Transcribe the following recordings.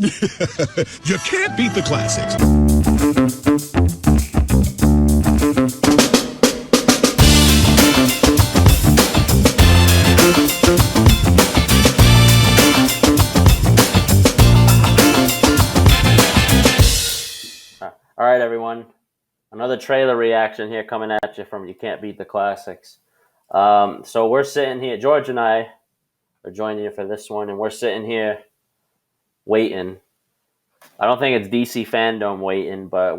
You can't beat the classics. All right, everyone. Another trailer reaction here coming at you from You Can't Beat the Classics. So we're sitting here, George and I are joining you for this one, and we're sitting here waiting. I don't think it's DC fandom waiting, but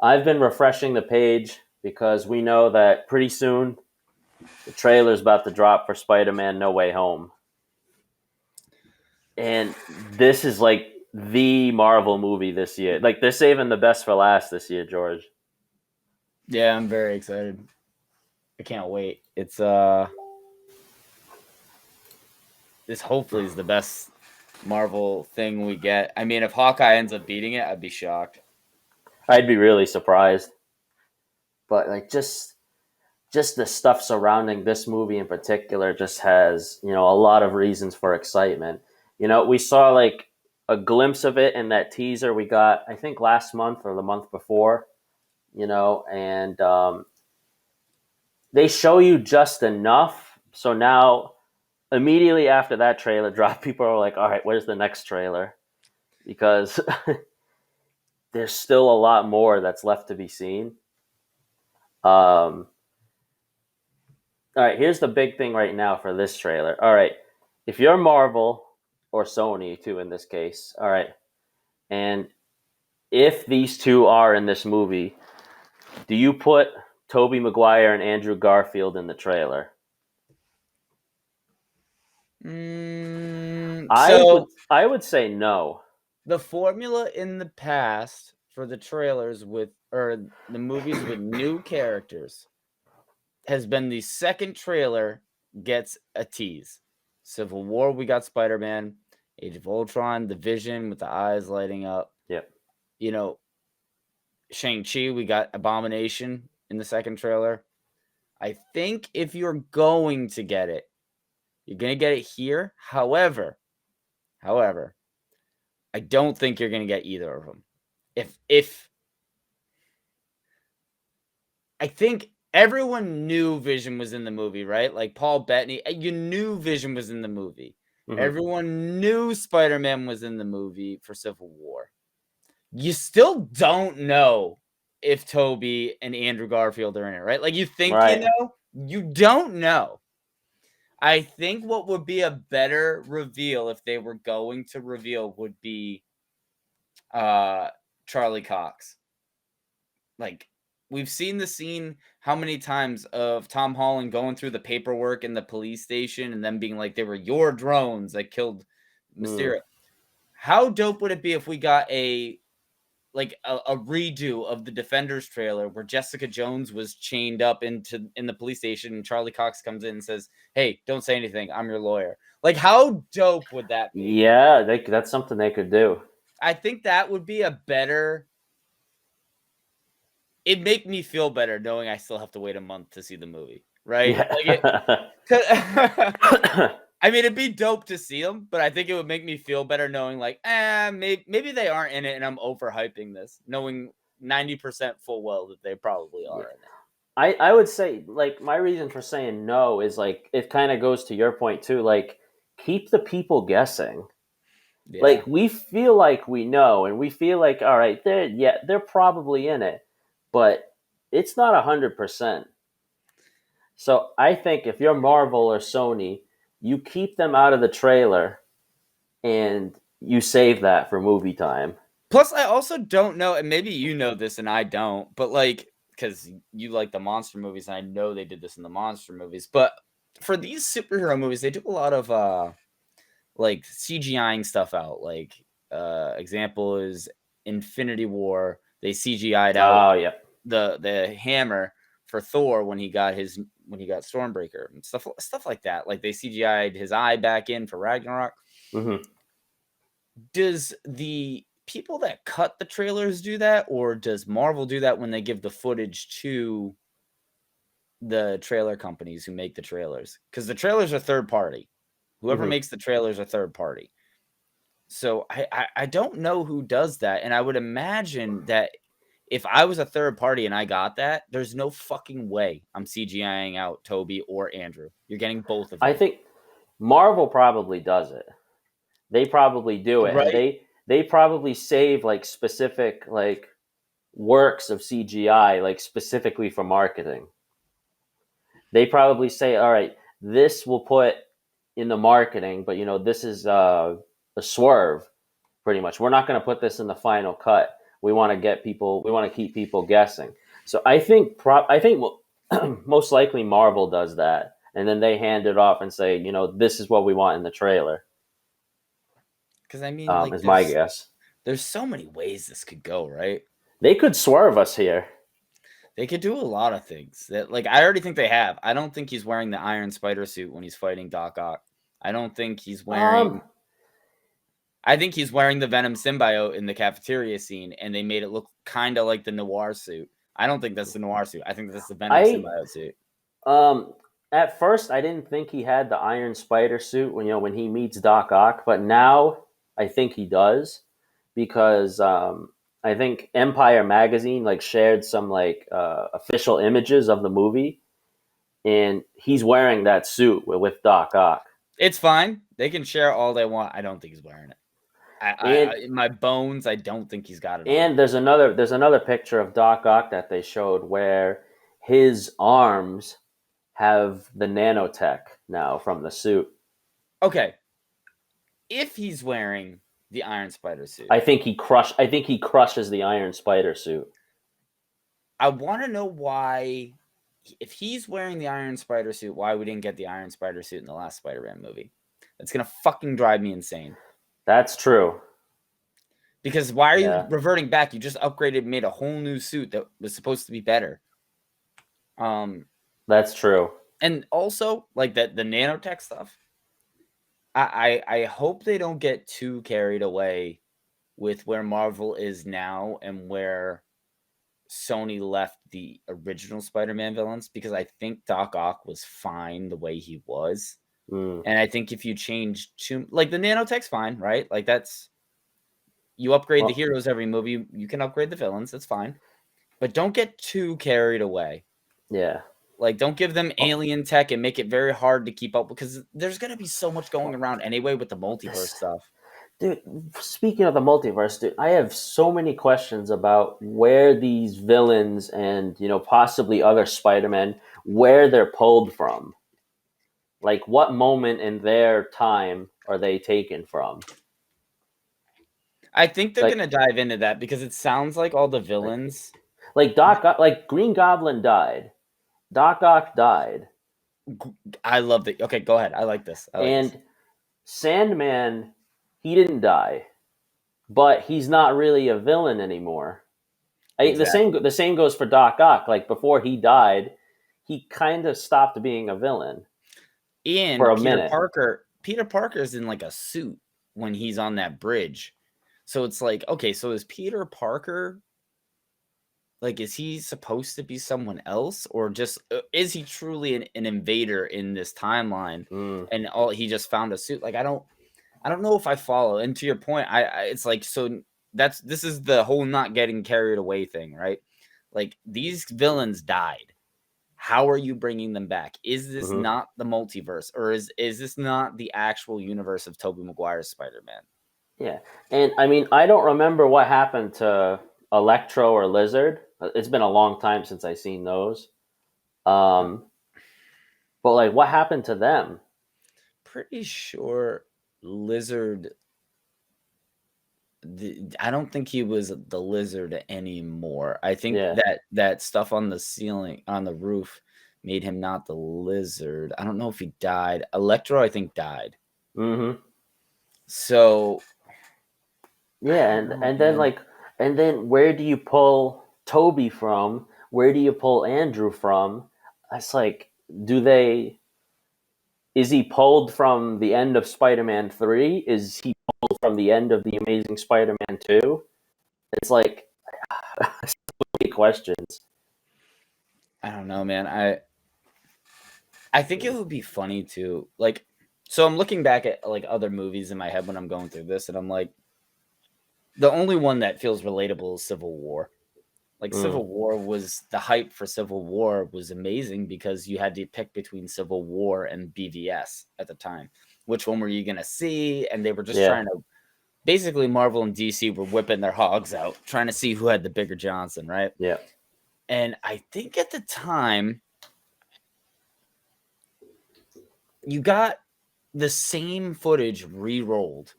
I've been refreshing the page because we know that pretty soon the trailer's about to drop for Spider-Man No Way Home. And this is like the Marvel movie this year. Like, they're saving the best for last this year, George. Yeah, I'm very excited. I can't wait. It's this hopefully is the best Marvel thing we get. I mean, if Hawkeye ends up beating it, I'd be shocked. I'd be really surprised. But like just the stuff surrounding this movie in particular just has, a lot of reasons for excitement. We saw like a glimpse of it in that teaser we got, I think last month or the month before, and they show you just enough. So now, immediately after that trailer dropped, people are like, all right, where's the next trailer? Because there's still a lot more that's left to be seen. All right, here's the big thing right now for this trailer. All right, if you're Marvel or Sony, too, in this case, all right, and if these two are in this movie, do you put Tobey Maguire and Andrew Garfield in the trailer? I would say no. The formula in the past for the trailers or the movies with new characters has been the second trailer gets a tease. Civil War, we got Spider-Man. Age of Ultron, the Vision with the eyes lighting up. Yep. Shang-Chi, we got Abomination in the second trailer. I think if you're going to get it, you're going to get it here. However, I don't think you're going to get either of them. If I think everyone knew Vision was in the movie, right? Like Paul Bettany, you knew Vision was in the movie. Mm-hmm. Everyone knew Spider-Man was in the movie for Civil War. You still don't know if Tobey and Andrew Garfield are in it, right? Like you think you know, you don't know. I think what would be a better reveal if they were going to reveal would be Charlie Cox. Like, we've seen the scene how many times of Tom Holland going through the paperwork in the police station and them being like, they were your drones that killed Mysterio. How dope would it be if we got a redo of the Defenders trailer where Jessica Jones was chained up in the police station and Charlie Cox comes in and says, hey, don't say anything, I'm your lawyer. Like, how dope would that be? Yeah, that's something they could do. I think that would be a better... It'd make me feel better knowing I still have to wait a month to see the movie, right? Yeah. I mean, it'd be dope to see them, but I think it would make me feel better knowing, like, maybe they aren't in it and I'm overhyping this, knowing 90% full well that they probably are in it. I would say, like, my reason for saying no is, like, it kind of goes to your point, too. Like, keep the people guessing. Yeah. Like, we feel like we know, and we feel like, all right, they're probably in it, but it's not 100%. So I think if you're Marvel or Sony, you keep them out of the trailer and you save that for movie time. Plus, I also don't know, and maybe you know this and I don't, but like, because you like the monster movies, and I know they did this in the monster movies, but for these superhero movies, they do a lot of like CGIing stuff out. Like, example is Infinity War. They CGI'd out the hammer for Thor when he got Stormbreaker and stuff like that. Like they CGI'd his eye back in for Ragnarok. Mm-hmm. Does the people that cut the trailers do that, or does Marvel do that when they give the footage to the trailer companies who make the trailers? Because the trailers are third party. Whoever makes the trailers are third party. So I don't know who does that, and I would imagine that if I was a third party and I got that, there's no fucking way I'm CGIing out Toby or Andrew. You're getting both of I them. think Marvel probably does it. They probably do it, and Right. they probably save like specific like works of CGI like specifically for marketing. They probably say, all right, this will put in the marketing, but this is a swerve pretty much. We're not going to put this in the final cut. We want to get people. We want to keep people guessing. So I think most likely Marvel does that, and then they hand it off and say, this is what we want in the trailer. Because I mean, like, Is my guess. there's so many ways this could go, right? They could swerve us here. They could do a lot of things. That, like, I already think they have. I don't think he's wearing the Iron Spider suit when he's fighting Doc Ock. I don't think he's wearing. I think he's wearing the Venom symbiote in the cafeteria scene, and they made it look kind of like the Noir suit. I don't think that's the Noir suit. I think that's the Venom symbiote suit. At first, I didn't think he had the Iron Spider suit when he meets Doc Ock, but now I think he does because I think Empire magazine like shared some like official images of the movie, and he's wearing that suit with Doc Ock. It's fine. They can share all they want. I don't think he's wearing it. In my bones, I don't think he's got it. And there's another picture of Doc Ock that they showed where his arms have the nanotech now from the suit. Okay. If he's wearing the Iron Spider suit, I think he crushes the Iron Spider suit. I want to know why, if he's wearing the Iron Spider suit, why we didn't get the Iron Spider suit in the last Spider-Man movie. That's gonna fucking drive me insane. That's true. Because why are you reverting back? You just upgraded, made a whole new suit that was supposed to be better. That's true. And also, like the nanotech stuff, I hope they don't get too carried away with where Marvel is now and where Sony left the original Spider-Man villains, because I think Doc Ock was fine the way he was. And I think if you change to like the nanotech's fine, right? Like you upgrade the heroes every movie, you can upgrade the villains, that's fine. But don't get too carried away. Yeah. Like, don't give them alien tech and make it very hard to keep up, because there's going to be so much going around anyway with the multiverse stuff. Dude, speaking of the multiverse, dude, I have so many questions about where these villains and, possibly other Spider-Men, where they're pulled from. Like, what moment in their time are they taken from? I think they're going to dive into that, because it sounds like all the villains... Like Green Goblin died. Doc Ock died. I love it. Okay, go ahead. I like this. Sandman, he didn't die, but he's not really a villain anymore. Exactly. The same goes for Doc Ock. Like, before he died, he kind of stopped being a villain. And for a minute. Peter Parker's in like a suit when he's on that bridge. So it's like, okay, so is Peter Parker, like, is he supposed to be someone else, or just is he truly an invader in this timeline? And he just found a suit? Like, I don't know if I follow. And to your point, it's like, so this is the whole not getting carried away thing, right? Like, these villains died. How are you bringing them back? Is this not the multiverse, or is this not the actual universe of Tobey Maguire's Spider-Man? Yeah, and I mean, I don't remember what happened to Electro or Lizard. It's been a long time since I've seen those. But like, what happened to them? Pretty sure Lizard... I don't think he was the Lizard anymore. I think that stuff on the ceiling, on the roof, made him not the Lizard. I don't know if he died. Electro, I think, died. So... Yeah, and then where do you pull Toby from? Where do you pull Andrew from? It's like, is he pulled from the end of Spider-Man 3? Is he pulled from the end of The Amazing Spider-Man 2? It's like, so many questions. I don't know, man. I think it would be funny too. Like, So I'm looking back at like other movies in my head when I'm going through this, and I'm like, the only one that feels relatable is Civil War. Like Civil War was the hype for Civil War was amazing because you had to pick between Civil War and BVS at the time. Which one were you going to see? And they were just trying to basically Marvel and DC were whipping their hogs out, trying to see who had the bigger Johnson, right? Yeah. And I think at the time, you got the same footage re-rolled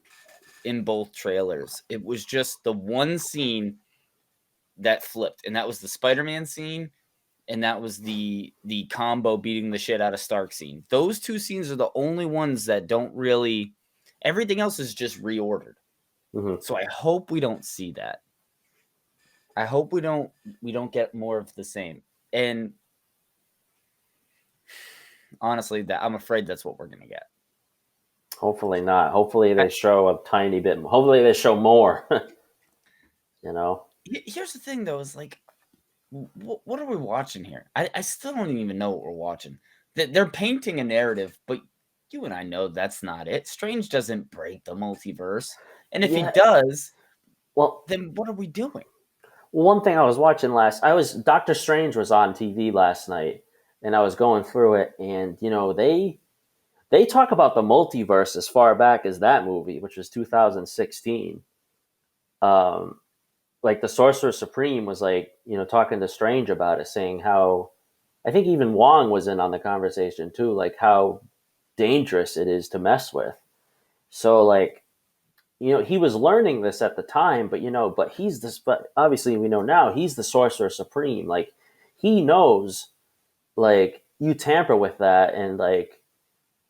in both trailers. It was just the one scene that flipped, and that was the Spider-Man scene, and that was the combo beating the shit out of Stark scene. Those two scenes are the only ones that don't really. Everything else is just reordered. Mm-hmm. So I hope we don't see that. I hope we don't get more of the same. And honestly, that I'm afraid that's what we're gonna get. Hopefully not. Hopefully they show a tiny bit. Hopefully they show more. You know. Here's the thing, though: is like, what are we watching here? I still don't even know what we're watching. They're painting a narrative, but you and I know that's not it. Strange doesn't break the multiverse, and if he does, well, then what are we doing? One thing I was watching Doctor Strange was on TV last night, and I was going through it, and they talk about the multiverse as far back as that movie, which was 2016. Like the Sorcerer Supreme was like talking to Strange about it, saying how I think even Wong was in on the conversation too, like how dangerous it is to mess with. So like he was learning this at the time, but obviously we know now he's the Sorcerer Supreme. Like he knows, like you tamper with that, and like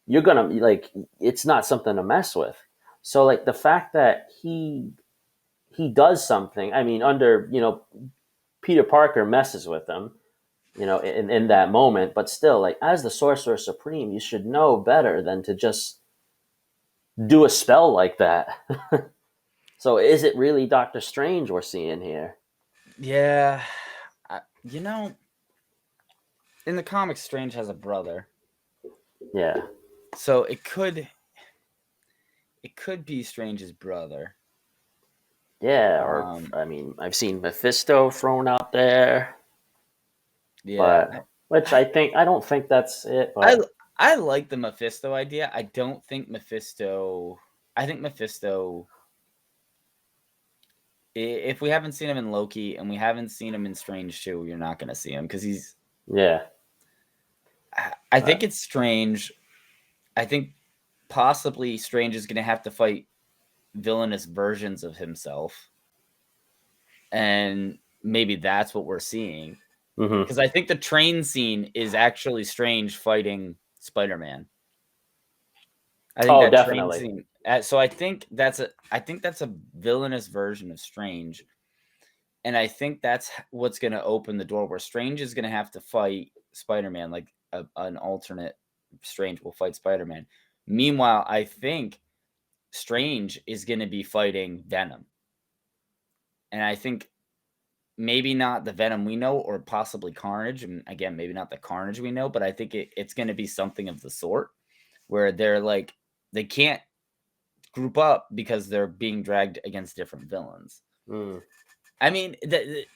you're gonna like it's not something to mess with. So like the fact that he does something, I mean, under Peter Parker messes with him, in that moment, but still, like as the Sorcerer Supreme, you should know better than to just do a spell like that. So is it really Doctor Strange we're seeing here? Yeah, in the comics, Strange has a brother. Yeah. So it could be Strange's brother. Yeah, or I mean, I've seen Mephisto thrown out there. Yeah, but I don't think that's it. But I like the Mephisto idea. I don't think Mephisto. I think Mephisto. If we haven't seen him in Loki and we haven't seen him in Strange 2, you're not going to see him because he's. Yeah. I think it's Strange. I think possibly Strange is going to have to fight villainous versions of himself. And maybe that's what we're seeing. Because I think the train scene is actually Strange fighting Spider-Man. I think that definitely. train scene. So I think that's a villainous version of Strange, and I think that's what's going to open the door where Strange is going to have to fight Spider-Man, like an alternate Strange will fight Spider-Man. Meanwhile, I think Strange is going to be fighting Venom, and I think maybe not the Venom we know, or possibly Carnage, and again, maybe not the Carnage we know, but I think it's going to be something of the sort where they're like they can't group up because they're being dragged against different villains. I mean,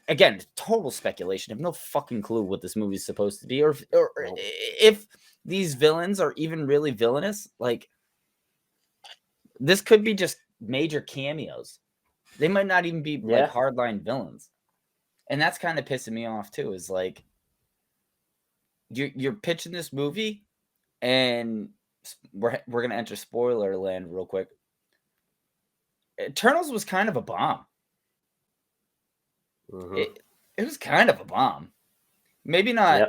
again, total speculation. I have no fucking clue what this movie is supposed to be, or if these villains are even really villainous. Like, this could be just major cameos. They might not even be like hardline villains, and that's kind of pissing me off too. Is like you're pitching this movie, and we're gonna enter spoiler land real quick. Eternals was kind of a bomb. It was kind of a bomb. Maybe not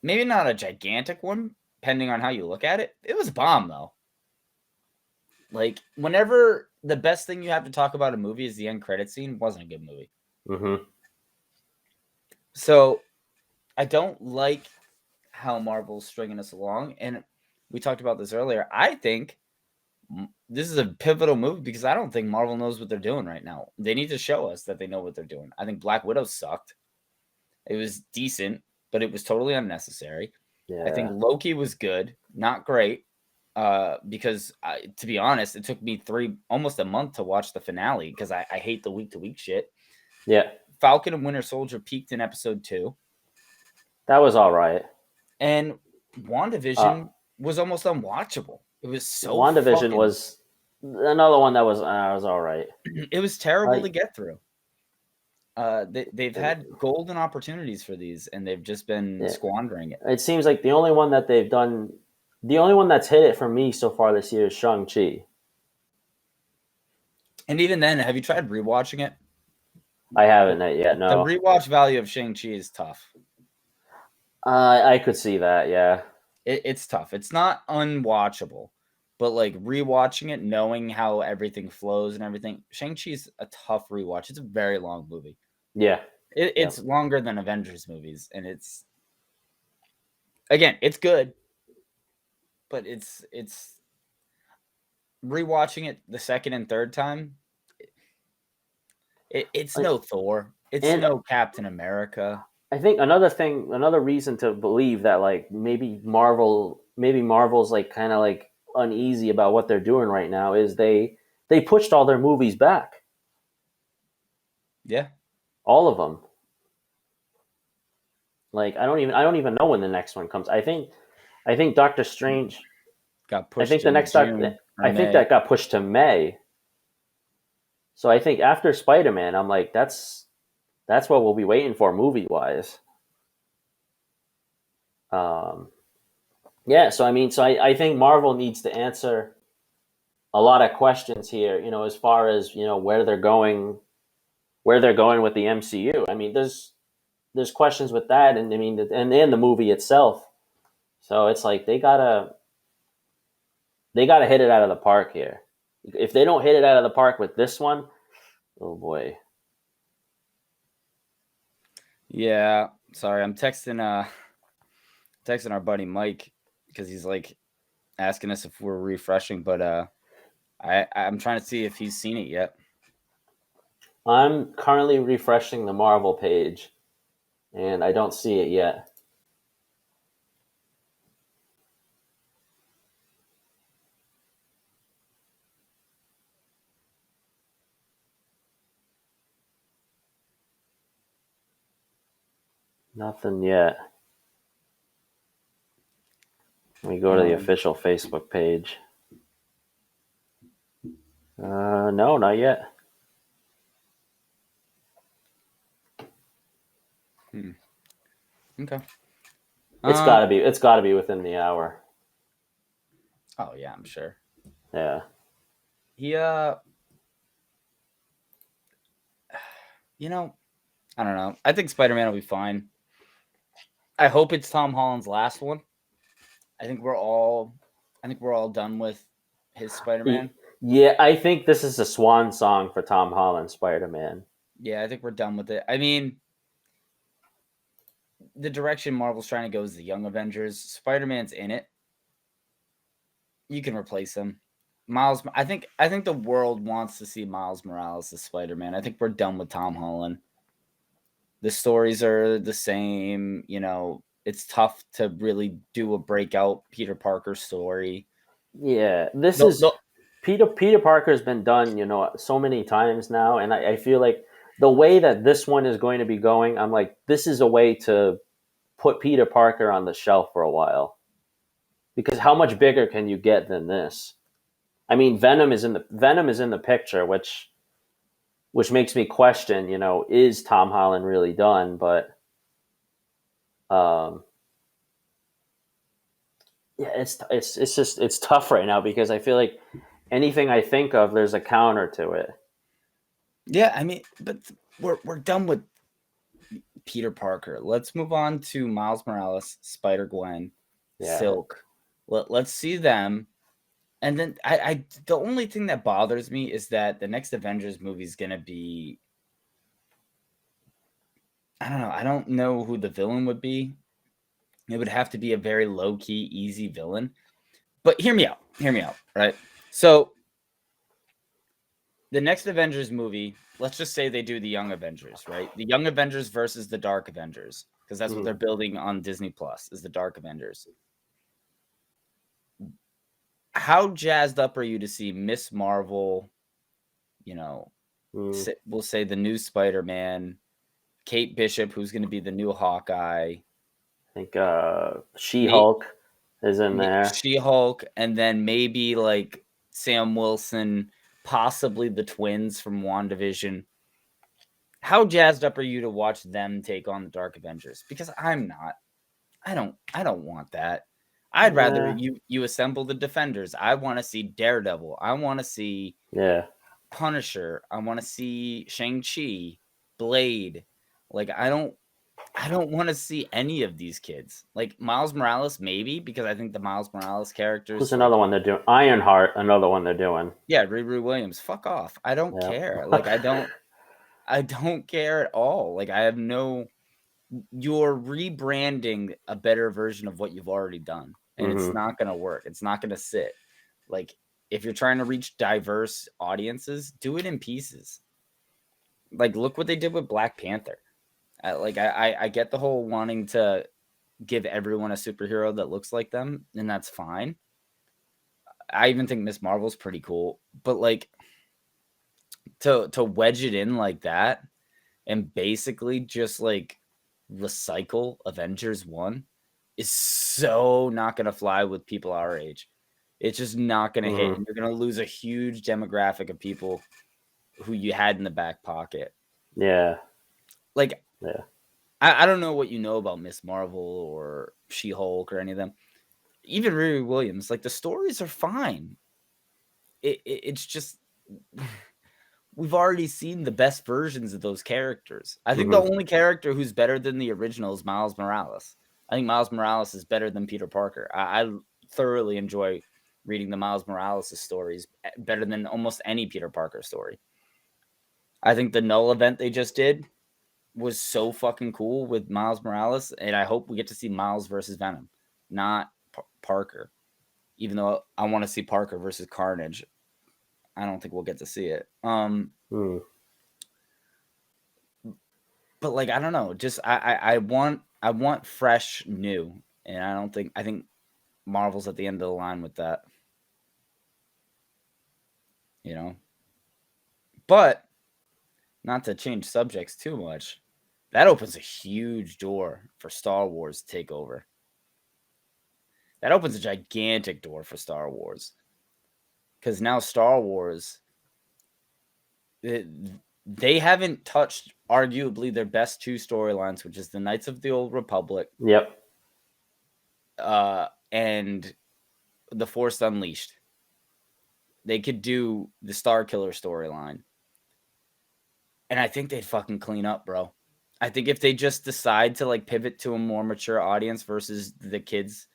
a gigantic one, depending on how you look at it. It was a bomb, though. Like, whenever the best thing you have to talk about a movie is the end credit scene, wasn't a good movie. So, I don't like how Marvel's stringing us along. And we talked about this earlier. I think this is a pivotal move because I don't think Marvel knows what they're doing right now. They need to show us that they know what they're doing. I think Black Widow sucked. It was decent, but it was totally unnecessary. Yeah. I think Loki was good, not great. Because to be honest, it took me almost a month to watch the finale because I hate the week-to-week shit. Yeah. Falcon and Winter Soldier peaked in episode 2. That was all right. And WandaVision was almost unwatchable. It was so WandaVision was another one that was all right. It was terrible to get through. They've had golden opportunities for these, and they've just been squandering it. It seems like the only one that they've done, the only one that's hit it for me so far this year is Shang-Chi. And even then, have you tried rewatching it? I haven't yet, no. The rewatch value of Shang-Chi is tough. I could see that, yeah. It's tough. It's not unwatchable, but like rewatching it, knowing how everything flows and everything, Shang-Chi is a tough rewatch. It's a very long movie. Yeah. It's longer than Avengers movies, and it's good, but it's rewatching it the second and third time. It's no Thor. It's no Captain America. I think another reason to believe that like maybe Marvel's like kind of like uneasy about what they're doing right now is they pushed all their movies back. Yeah. All of them. Like I don't even know when the next one comes. I think Doctor Strange got pushed. I think the next June, I think that got pushed to May. So I think after Spider-Man, I'm like, that's what we'll be waiting for movie-wise. Yeah, so I think Marvel needs to answer a lot of questions here, as far as, where they're going with the MCU. I mean, there's questions with that, and and the movie itself. So it's like they gotta hit it out of the park here. If they don't hit it out of the park with this one, oh boy. Yeah, sorry, I'm texting our buddy Mike because he's like asking us if we're refreshing, but I'm trying to see if he's seen it yet. I'm currently refreshing the Marvel page, and I don't see it yet. Nothing yet. Let me go to the official Facebook page. No, not yet. Okay. It's gotta be within the hour. Oh yeah, I'm sure. Yeah. I don't know. I think Spider-Man will be fine. I hope it's Tom Holland's last one. I think we're all done with his Spider-Man. Yeah, I think this is a swan song for Tom Holland Spider-Man. Yeah, I think we're done with it. I mean, the direction Marvel's trying to go is the Young Avengers. Spider-Man's in it. You can replace him. Miles, I think the world wants to see Miles Morales as Spider-Man. I think we're done with Tom Holland. The stories are the same. It's tough to really do a breakout Peter Parker story. Yeah, Peter Parker's been done, so many times now, and I feel like the way that this one is going to be going, I'm like, this is a way to put Peter Parker on the shelf for a while. Because how much bigger can you get than this? I mean, Venom is in the picture, which makes me question, is Tom Holland really done? But yeah, it's tough right now because I feel like anything I think of, there's a counter to it. Yeah, I mean, but we're done with Peter Parker. Let's move on to Miles Morales, Spider-Gwen, Silk. Let's see them. And then the only thing that bothers me is that the next Avengers movie is going to be, I don't know. I don't know who the villain would be. It would have to be a very low-key, easy villain. But hear me out, right? So the next Avengers movie, let's just say they do the Young Avengers, right? The Young Avengers versus the Dark Avengers, because that's what they're building on Disney Plus, is the Dark Avengers. how jazzed up are you to see Miss Marvel, you know, we'll say the new Spider-Man, Kate Bishop, who's going to be the new Hawkeye. I think She-Hulk is in there. She-Hulk, and then maybe like Sam Wilson, possibly the twins from WandaVision. How jazzed up are you to watch them take on the Dark Avengers? Because I'm not. I don't want that. I'd rather you assemble the Defenders. I want to see Daredevil. I want to see Punisher. I want to see Shang-Chi, Blade. Like I don't want to see any of these kids. Like Miles Morales, maybe, because I think the Miles Morales characters. Who's another one they're doing? Ironheart, another one they're doing. Yeah, Riri Williams. Fuck off. I don't care. Like I don't care at all. Like I have no. You're rebranding a better version of what you've already done, and it's not going to work. It's not going to sit. Like if you're trying to reach diverse audiences, do it in pieces. Like look what they did with Black Panther. I get the whole wanting to give everyone a superhero that looks like them, and that's fine. I even think Miss Marvel's pretty cool, but like to wedge it in like that and basically just like recycle Avengers 1 is so not going to fly with people our age. It's just not going to hit, and you're going to lose a huge demographic of people who you had in the back pocket. Yeah. Like, I don't know what you know about Miss Marvel or She-Hulk or any of them. Even Riri Williams, like the stories are fine. It's just we've already seen the best versions of those characters. I think the only character who's better than the original is Miles Morales. I think Miles Morales is better than Peter Parker. I thoroughly enjoy reading the Miles Morales stories better than almost any Peter Parker story. I think the Null event they just did was so fucking cool with Miles Morales, and I hope we get to see Miles versus Venom, not Parker. Even though I want to see Parker versus Carnage, I don't think we'll get to see it. But like I don't know, just I want fresh, new, and I think Marvel's at the end of the line with that. You know, but not to change subjects too much. That opens a huge door for Star Wars to take over. That opens a gigantic door for Star Wars. Because now Star Wars, they haven't touched arguably their best two storylines, which is the Knights of the Old Republic. Yep. And the Force Unleashed. They could do the Star Killer storyline. And I think they'd fucking clean up, bro. I think if they just decide to like pivot to a more mature audience versus the kids.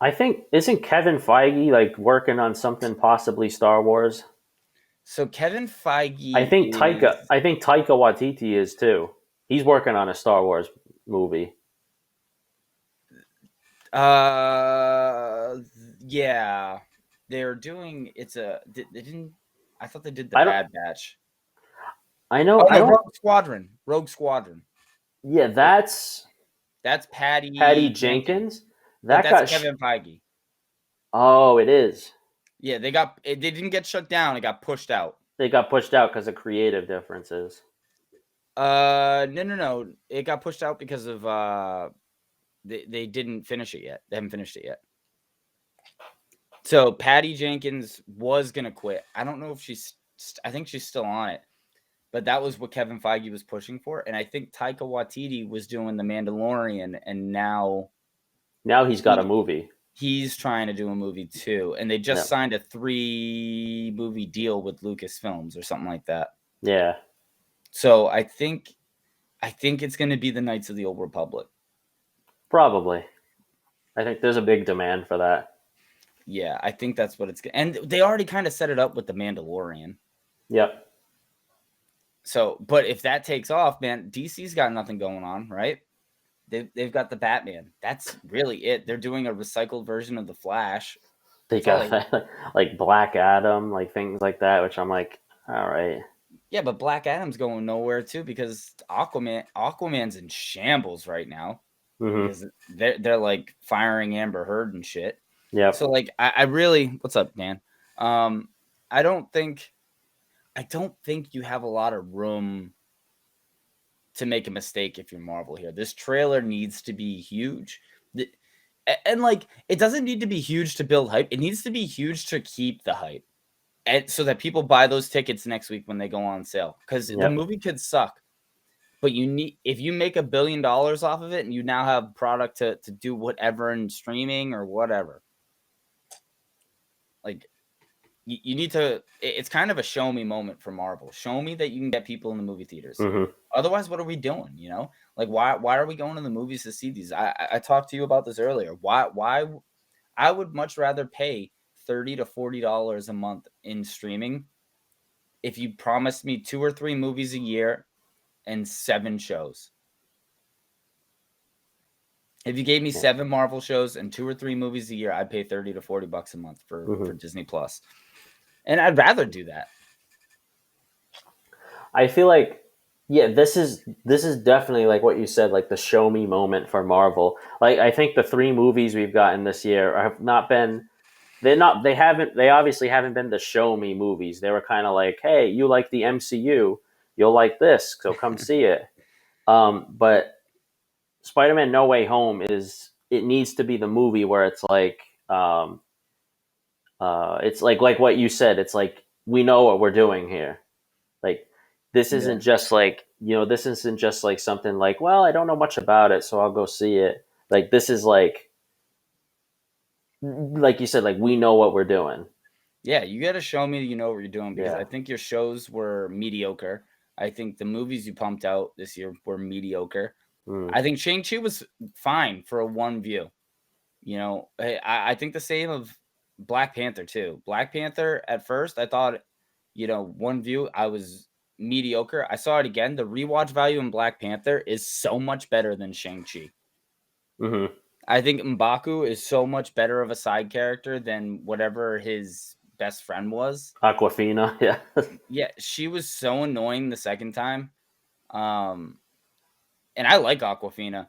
I think, isn't Kevin Feige like working on something possibly Star Wars? So Kevin Feige, I think Taika Waititi is too. He's working on a Star Wars movie. Yeah, they're doing. They didn't. I thought they did the Bad Batch. I know. Rogue Squadron. Yeah, that's Patty Jenkins. That's Kevin Feige. Oh, it is. Yeah, they didn't get shut down. It got pushed out. They got pushed out because of creative differences. No. It got pushed out because of they didn't finish it yet. They haven't finished it yet. So Patty Jenkins was gonna quit. I don't know if I think she's still on it. But that was what Kevin Feige was pushing for. And I think Taika Waititi was doing The Mandalorian, and now he's got a movie. He's trying to do a movie too. And they just signed a 3-movie deal with Lucasfilms or something like that. Yeah. So I think it's going to be the Knights of the Old Republic. Probably. I think there's a big demand for that. Yeah, I think that's what it's going to. And they already kind of set it up with The Mandalorian. Yep. So, but if that takes off, man, DC's got nothing going on, right? They've got the Batman. That's really it. They're doing a recycled version of the Flash. They got like Black Adam, like things like that, which I'm like, all right. Yeah, but Black Adam's going nowhere too because Aquaman's in shambles right now. Because they're like firing Amber Heard and shit. Yeah. So like I really, what's up, Dan? I don't think you have a lot of room to make a mistake if you're Marvel here. This trailer needs to be huge. And like it doesn't need to be huge to build hype. It needs to be huge to keep the hype. And so that people buy those tickets next week when they go on sale. Because the movie could suck. But if you make $1 billion off of it and you now have product to do whatever in streaming or whatever, like you need to, it's kind of a show me moment for Marvel. Show me that you can get people in the movie theaters. Mm-hmm. Otherwise, what are we doing? You know, like why are we going to the movies to see these? I talked to you about this earlier. Why I would much rather pay $30 to $40 a month in streaming if you promised me 2 or 3 movies a year and 7 shows. If you gave me 7 Marvel shows and 2 or 3 movies a year, I'd pay $30 to $40 a month for Disney Plus. And I'd rather do that. I feel like, yeah, this is definitely like what you said, like the show me moment for Marvel. Like I think the 3 movies we've gotten this year have not been, they obviously haven't been the show me movies. They were kind of like, hey, you like the MCU, you'll like this, so come see it. But Spider-Man No Way Home it needs to be the movie where it's like it's like what you said, it's like we know what we're doing here. Like this isn't just like, this isn't just like something like, well, I don't know much about it, so I'll go see it. Like this is like you said, like we know what we're doing. Yeah, you got to show me you know what you're doing, because I think your shows were mediocre. I think the movies you pumped out this year were mediocre. I think Shang-Chi was fine for a one view. I think the same of Black Panther too. Black Panther at first, I thought, one view, I was mediocre. I saw it again. The rewatch value in Black Panther is so much better than Shang-Chi. Mm-hmm. I think M'Baku is so much better of a side character than whatever his best friend was. Aquafina, yeah. Yeah, she was so annoying the second time. And I like Aquafina.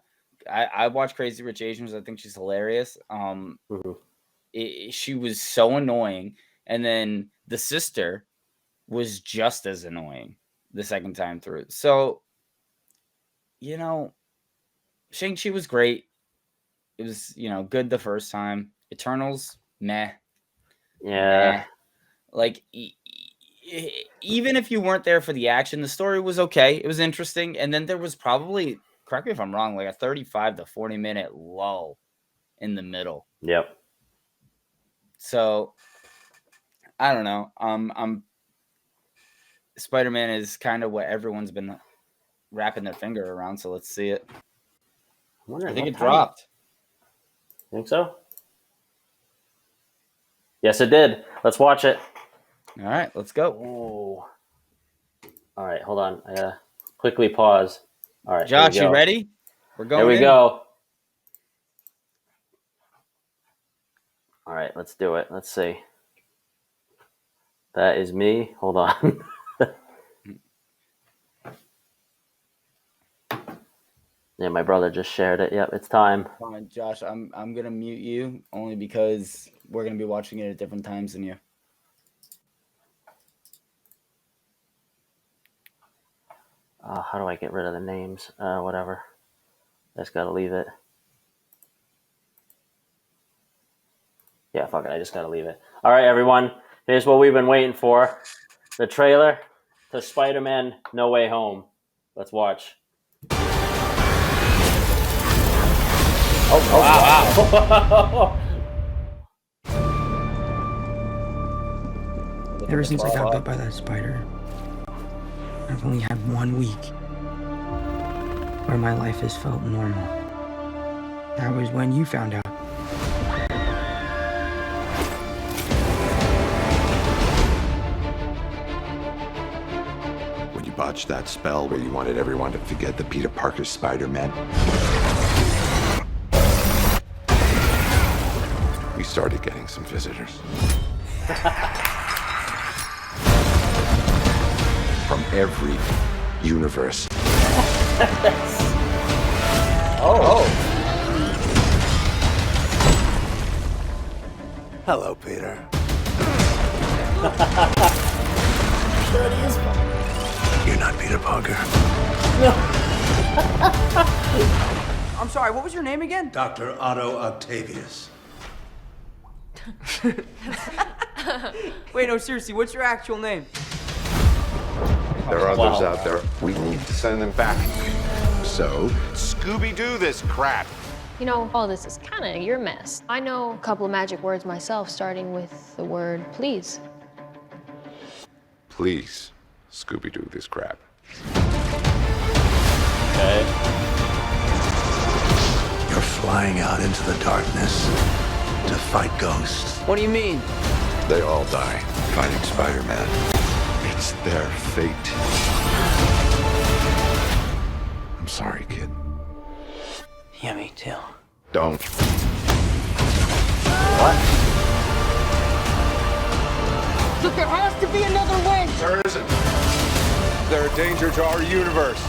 I watch Crazy Rich Asians. I think she's hilarious. She was so annoying. And then the sister was just as annoying the second time through. So, Shang-Chi was great. It was, good the first time. Eternals, meh. Yeah. Meh. Like, even if you weren't there for the action, the story was okay. It was interesting. And then there was probably, correct me if I'm wrong, like a 35 to 40 minute lull in the middle. Yep. So, I don't know. Spider-Man is kind of what everyone's been wrapping their finger around. So let's see it. I think it dropped. Think so? Yes, it did. Let's watch it. All right, let's go. Oh. All right, hold on. I gotta quickly pause. All right, Josh, you ready? We're going. Here we go. All right, let's do it. Let's see. That is me. Hold on. Yeah, my brother just shared it. Yep, it's time. Come on, Josh, I'm gonna mute you only because we're gonna be watching it at different times than you. How do I get rid of the names? Whatever. I just gotta leave it. Yeah, fuck it. I just gotta leave it. All right, everyone. Here's what we've been waiting for. The trailer to Spider-Man No Way Home. Let's watch. Oh, wow. Ever since I got bit by that spider, I've only had 1 week where my life has felt normal. That was when you found out. When you botched that spell where you wanted everyone to forget the Peter Parker Spider-Man, we started getting some visitors. From every universe. Hello, Peter. There it is. You're not Peter Parker. I'm sorry, what was your name again? Dr. Otto Octavius. Wait, no, seriously, what's your actual name? There are others Wow. out there. We need to send them back. So, Scooby-Doo this crap. You know, all this is kind of your mess. I know a couple of magic words myself, starting with the word please. please, Scooby-Doo this crap. Okay. You're flying out into the darkness to fight ghosts. What do you mean? They all die fighting Spider-Man. It's their fate. I'm sorry, kid. Yeah, me too. Don't. What? Look, there has to be another way! There isn't. They're a danger to our universe.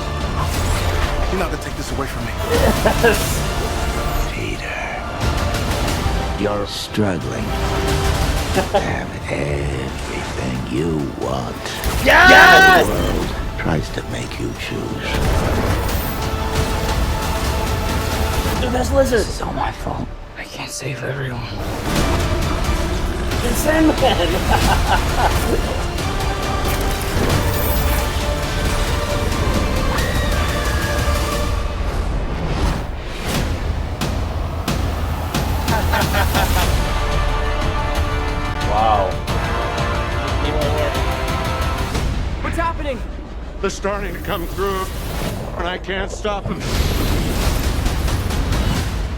You're not gonna take this away from me. Peter, you're struggling to have everything you want. Yes! The world tries to make you choose. Dude, that's Lizard. This is all my fault. I can't save everyone. It's Sandman. Wow. What's happening? They're starting to come through, and I can't stop them.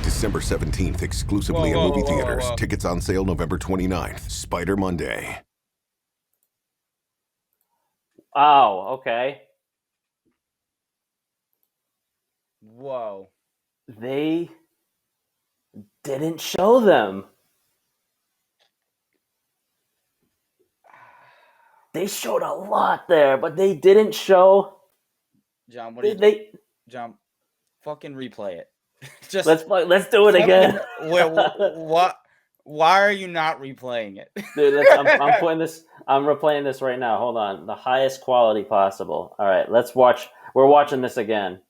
December 17th, exclusively Whoa, in whoa, movie whoa, whoa, theaters. whoa. Tickets on sale November 29th. Spider Monday. Wow. Okay. Whoa. They didn't show them. They showed a lot there, but they didn't show. John, what do you They John, fucking replay it. Just let's do it again, Wait, what? Why are you not replaying it? dude. I'm putting this. I'm replaying this right now. Hold on, the highest quality possible. All right, let's watch. We're watching this again.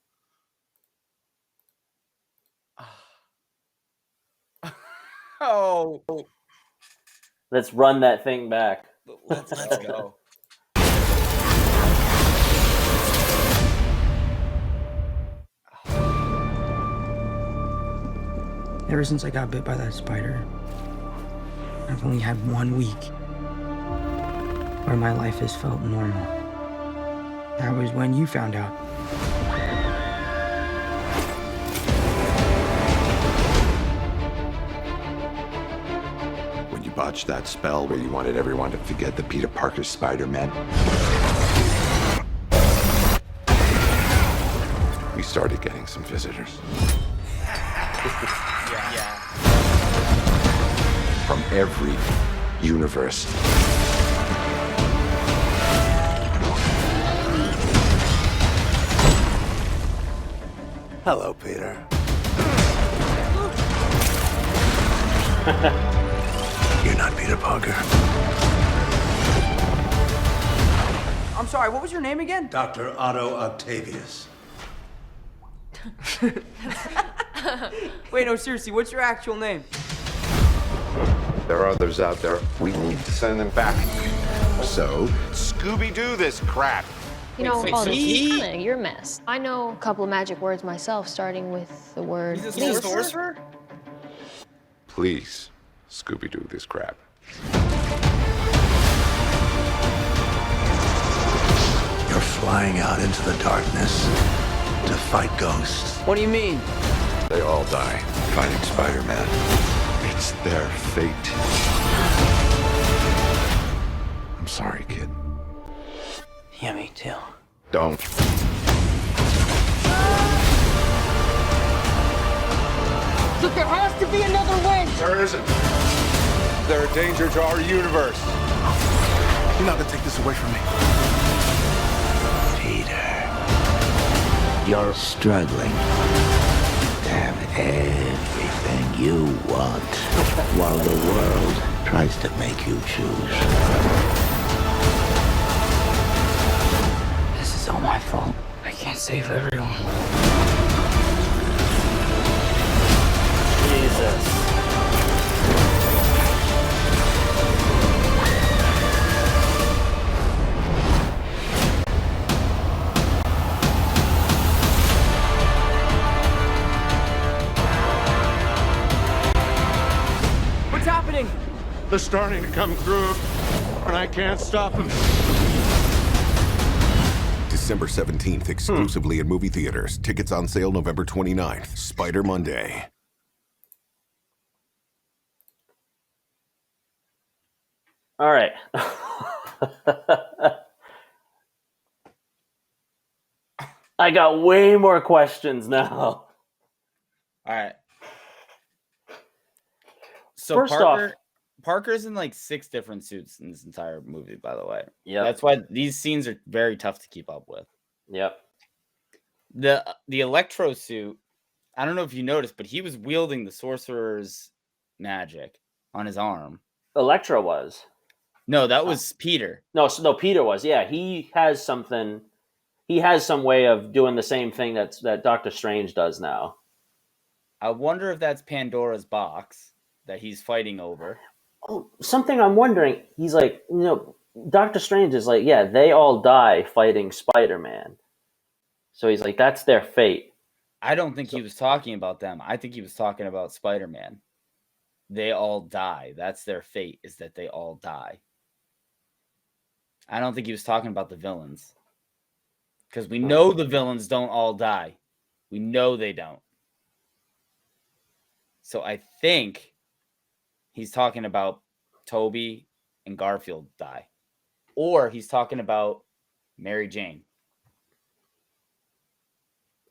Oh, Let's run that thing back. let's go. Ever since I got bit by that spider, I've only had 1 week where my life has felt normal. That was when you found out. When you botched that spell where you wanted everyone to forget the Peter Parker Spider-Man, we started getting some visitors. Yeah. From every universe. Hello, Peter. You're not Peter Parker. I'm sorry, what was your name again? Dr. Otto Octavius. Wait, no, seriously, what's your actual name? There are others out there. We need to send them back. So, Scooby-Doo this crap. You know, wait, all so this he- is kind of your mess. I know a couple of magic words myself, starting with the word He's a please. sorcerer? please, Scooby-Doo this crap. You're flying out into the darkness to fight ghosts. What do you mean? They all die fighting Spider-Man. It's their fate. I'm sorry, kid. Yeah, me too. Don't. Look, there has to be another way! There isn't. They're a danger to our universe. You're not gonna take this away from me. Peter, you're struggling to have everything you want while the world tries to make you choose. This is all my fault. I can't save everyone. Jesus. What's happening? They're starting to come through, and I can't stop them. December 17th, exclusively in movie theaters. Tickets on sale November 29th. Spider Monday. All right. I got way more questions now. All right. So First off, Parker's in like 6 different suits in this entire movie, by the way. Yep. That's why these scenes are very tough to keep up with. Yep. The Electro suit, I don't know if you noticed, but he was wielding the sorcerer's magic on his arm. Electro was. No, that was Peter. No, Peter was. Yeah, he has something. He has some way of doing the same thing that Doctor Strange does now. I wonder if that's Pandora's box that he's fighting over. Oh, something I'm wondering. He's like, Doctor Strange is like, yeah, they all die fighting Spider-Man. So he's like, that's their fate. I don't think he was talking about them. I think he was talking about Spider-Man. They all die. That's their fate, is that they all die. I don't think he was talking about the villains. Because we know the villains don't all die. We know they don't. So I think he's talking about Toby and Garfield die. Or he's talking about Mary Jane.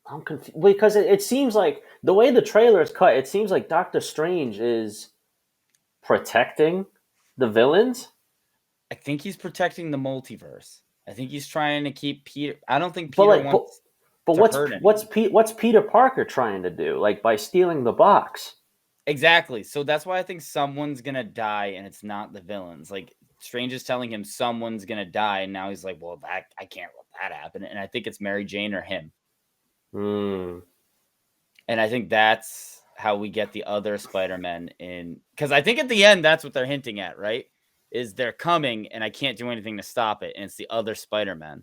I'm confused because it seems like the way the trailer is cut, it seems like Doctor Strange is protecting the villains. I think he's protecting the multiverse. I think he's trying to keep Peter. I don't think Peter wants to hurt anyone. What's Peter Parker trying to do? Like by stealing the box? Exactly. So that's why I think someone's gonna die, and it's not the villains. Like Strange is telling him someone's gonna die, and now he's like, "Well, I can't let that happen." And I think it's Mary Jane or him. Hmm. And I think that's how we get the other Spider-Men in. Because I think at the end, that's what they're hinting at, right? Is they're coming, and I can't do anything to stop it, and it's the other Spider-Man.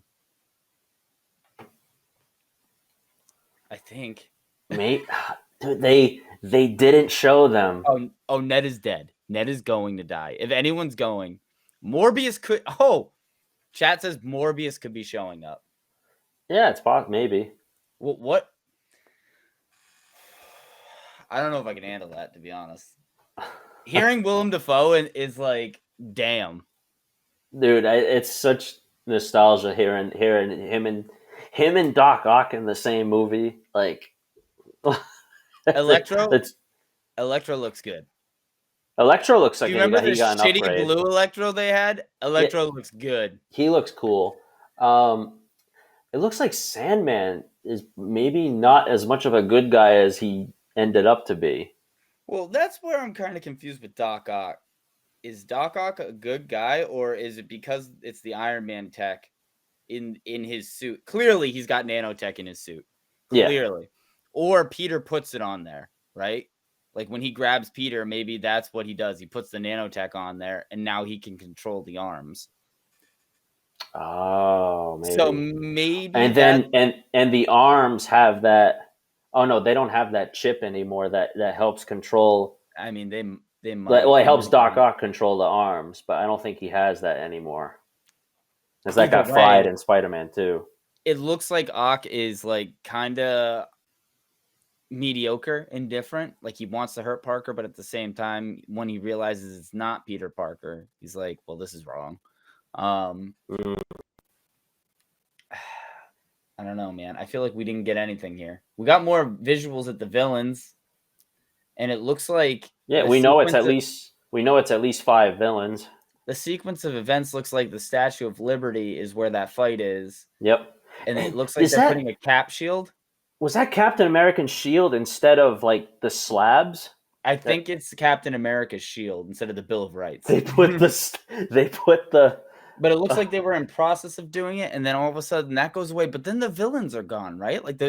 I think. Mate, they didn't show them. Oh, Ned is dead. Ned is going to die. If anyone's going, Morbius could. Oh, chat says Morbius could be showing up. Yeah, it's possible. Maybe. What? I don't know if I can handle that, to be honest. Hearing Willem Dafoe is like, damn, dude, it's such nostalgia hearing him and Doc Ock in the same movie. Like, Electro looks good. Electro looks like Do you remember the he got an shitty upgrade. blue Electro they had? Electro looks good. He looks cool. It looks like Sandman is maybe not as much of a good guy as he ended up to be. Well, that's where I'm kind of confused with Doc Ock. Is Doc Ock a good guy, or is it because it's the Iron Man tech in his suit? Clearly, he's got nanotech in his suit. Clearly. Yeah. Or Peter puts it on there, right? Like when he grabs Peter, maybe that's what he does. He puts the nanotech on there, and now he can control the arms. Oh, maybe. So maybe and then and the arms have that. Oh no, they don't have that chip anymore that helps control. I mean, they might. Well, it helps Doc Ock control the arms, but I don't think he has that anymore. Because that got fried in Spider-Man 2. It looks like Ock is like kind of mediocre, indifferent. Like he wants to hurt Parker, but at the same time, when he realizes it's not Peter Parker, he's like, "Well, this is wrong." I don't know, man. I feel like we didn't get anything here. We got more visuals at the villains, and it looks like we know it's at least 5 villains. The sequence of events looks like the Statue of Liberty is where that fight is. Yep, and it looks like they're putting a cap shield. Was that Captain American's shield instead of like the slabs? I think it's Captain America's shield instead of the Bill of Rights. They put the. But it looks like they were in process of doing it, and then all of a sudden that goes away. But then the villains are gone, right? Like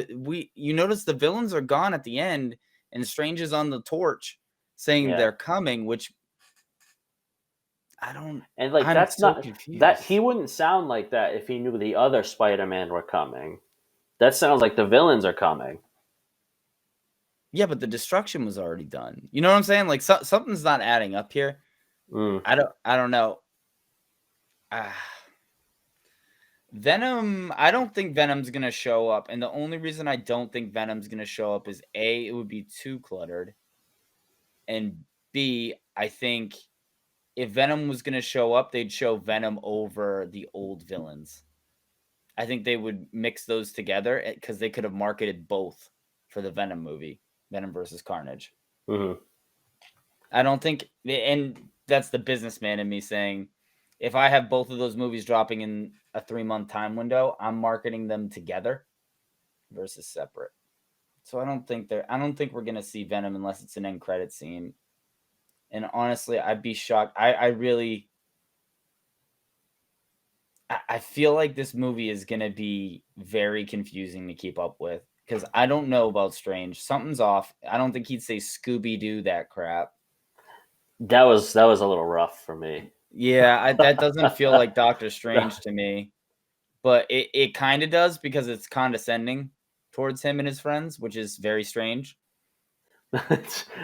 you notice the villains are gone at the end, and Strange is on the torch saying they're coming, which I don't. And like I'm that's so not confused. that he wouldn't sound like that if he knew the other Spider-Man were coming. That sounds like the villains are coming. Yeah, but the destruction was already done. You know what I'm saying? Like something's not adding up here. I don't know. Venom, I don't think Venom's going to show up. And the only reason I don't think Venom's going to show up is A, it would be too cluttered. And B, I think if Venom was going to show up, they'd show Venom over the old villains. I think they would mix those together because they could have marketed both for the Venom movie, Venom versus Carnage. Mm-hmm. I don't think, and that's the businessman in me saying, if I have both of those movies dropping in a 3-month time window, I'm marketing them together versus separate. So I don't think we're gonna see Venom unless it's an end credit scene. And honestly, I'd be shocked. I feel like this movie is gonna be very confusing to keep up with because I don't know about Strange. Something's off. I don't think he'd say Scooby-Doo that crap. That was a little rough for me. Yeah, that doesn't feel like Doctor Strange to me, but it kind of does because it's condescending towards him and his friends, which is very strange.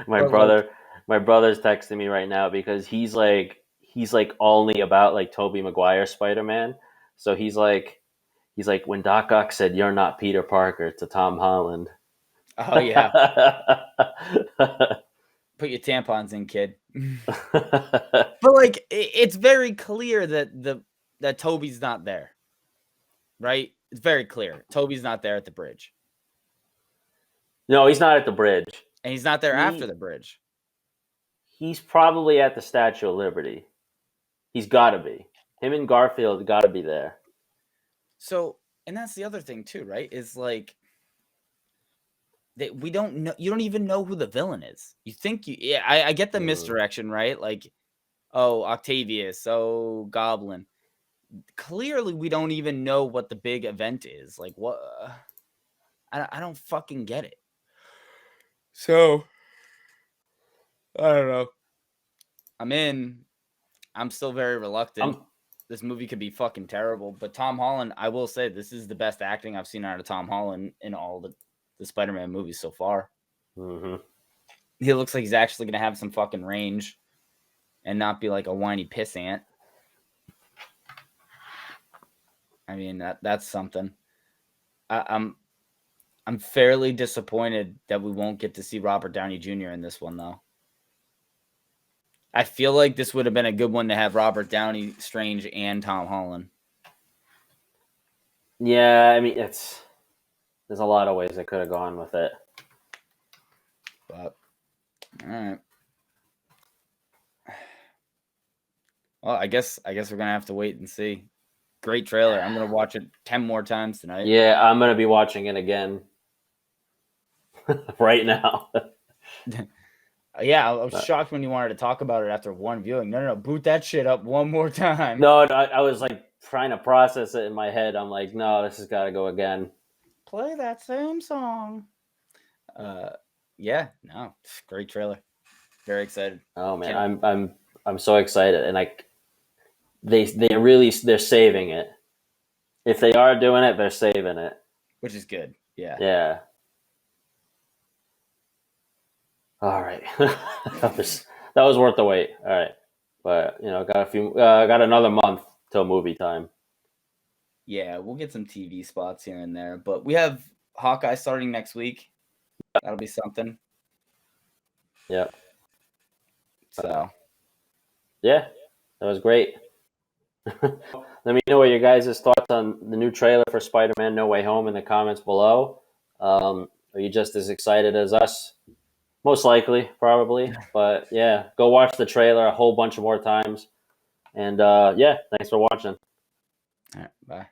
my brother's texting me right now because he's like only about like Tobey Maguire Spider-Man. So he's like when Doc Ock said you're not Peter Parker to Tom Holland. Oh yeah. Put your tampons in, kid. But like it's very clear that Toby's not there. Right? It's very clear. Toby's not there at the bridge. No, he's not at the bridge. And he's not there after the bridge. He's probably at the Statue of Liberty. He's got to be. Him and Garfield got to be there. So, and that's the other thing too, right? Is like we don't know. You don't even know who the villain is. You think I get the misdirection, right? Like, oh, Octavius, oh, Goblin. Clearly, we don't even know what the big event is. Like, what? I don't fucking get it. So, I don't know. I'm still very reluctant. This movie could be fucking terrible. But Tom Holland, I will say, this is the best acting I've seen out of Tom Holland in all the Spider-Man movies so far. Mm-hmm. He looks like he's actually going to have some fucking range and not be like a whiny pissant. I mean, that's something. I'm fairly disappointed that we won't get to see Robert Downey Jr. in this one, though. I feel like this would have been a good one to have Robert Downey, Strange, and Tom Holland. Yeah, I mean, there's a lot of ways I could have gone with it. But, all right. Well, I guess we're gonna have to wait and see. Great trailer. I'm gonna watch it 10 more times tonight. Yeah, I'm gonna be watching it again right now. Yeah, I was shocked when you wanted to talk about it after one viewing. No, boot that shit up one more time. No, I was like trying to process it in my head. I'm like, no, this has got to go again. Play that same song. Yeah, no, great trailer. Very excited. Oh man, I'm so excited, and they're saving it. If they are doing it, they're saving it, which is good. Yeah. Yeah. All right, that was worth the wait. All right, but got another month till movie time. Yeah, we'll get some TV spots here and there, but we have Hawkeye starting next week. That'll be something. Yep. So. Yeah, that was great. Let me know what your guys' thoughts on the new trailer for Spider-Man No Way Home in the comments below. Are you just as excited as us? Most likely, probably. But yeah, go watch the trailer a whole bunch of more times. And yeah, thanks for watching. All right, bye.